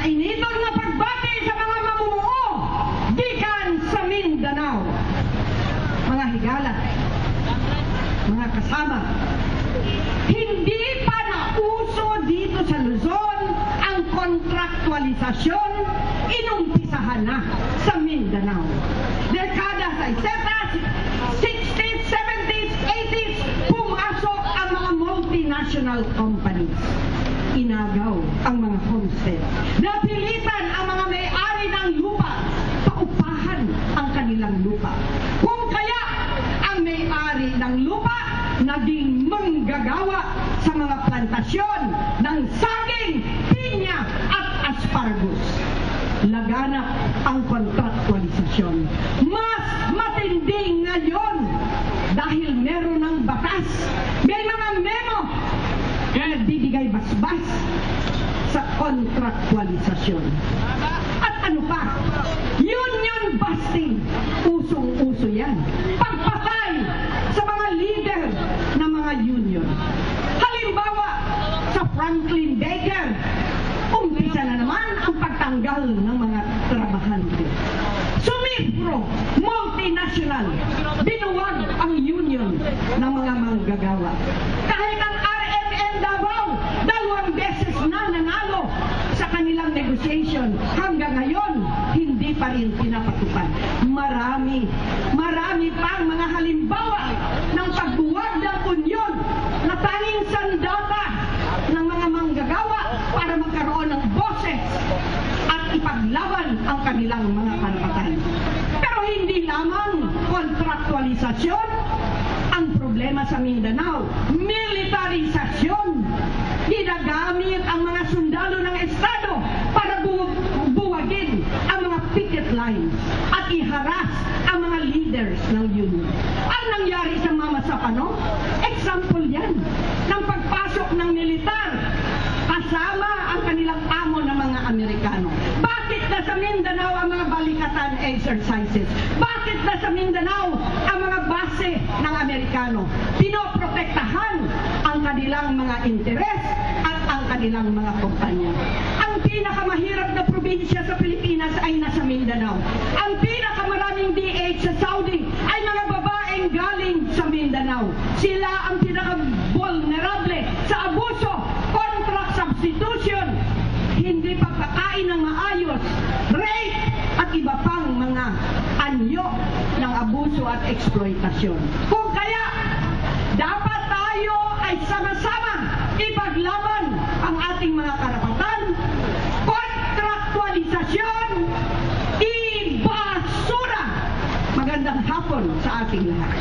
Mainitong na pagbati sa mga mamumuo gikan sa Mindanao. Mga higala, mga kasama, hindi pa nauso dito sa Luzon ang kontraktualisasyon, inumpisahan na sa Mindanao. Dekadas ay setas, 60s, 70s, 80s, pumasok ang mga multinational companies. Inagaw ang mga homestead. Napilitan ang mga may-ari ng lupa, paupahan ang kanilang lupa. Kung kaya ang may-ari ng lupa naging manggagawa sa mga plantasyon ng saging, pinya at asparagus. Laganap ang kontraktualisasyon. Mas matindi ngayon dahil meron ng batas. May mga memo na nagbibigay basbas sa kontraktualisasyon. At ano pa? Union busting. Usong-uso yan. Pagpatay sa mga leader ng mga union. Halimbawa, sa Franklin Baker, umpisa na naman ang pagtanggal ng mga trabahante. Sumibro, multinational, binuwag ang union ng mga manggagawa. Kahit ang RMN Davao, 2 beses na nanalo sa kanilang negotiation. Hanggang ngayon, hindi pa rin pinapatupad. Marami pang mga halimbawa ng pagbuwag ng union na tanging sandata ng mga manggagawa para magkaroon ng boses at ipaglaban ang kanilang mga karapatan. Pero hindi lamang kontraktualisasyon ang problema sa Mindanao. Militarisasyon. Ginagamit ang mga sundalo ng Estado para buwagin ang mga picket lines at iharas ang mga leaders ng union. Ang nangyari sa Mama Sapano, example yan ng pagpasok ng militar kasama ang kanilang amo ng mga Amerikano. Bakit nasa Mindanao ang mga balikatan exercises? Bakit nasa Mindanao ang mga base ng Amerikano? Pinoprotektahan ang kanilang mga interes at ang kanilang mga kumpanya. Ang pinakamahirap na probinsya sa Pilipinas ay nasa Mindanao. Ang pinakamaraming DH sa Saudi ay mga babaeng galing sa Mindanao. Sila ang pinaka-vulnerable sa abuso, contract substitution, hindi pagkakain ng maayos, rape, at iba pang mga anyo ng abuso at eksploitasyon. Kung kaya, dapat tayo ay sama-sama ipaglaban ang ating mga karapatan, kontraktualisasyon, ibasura. Magandang hapon sa ating lahat.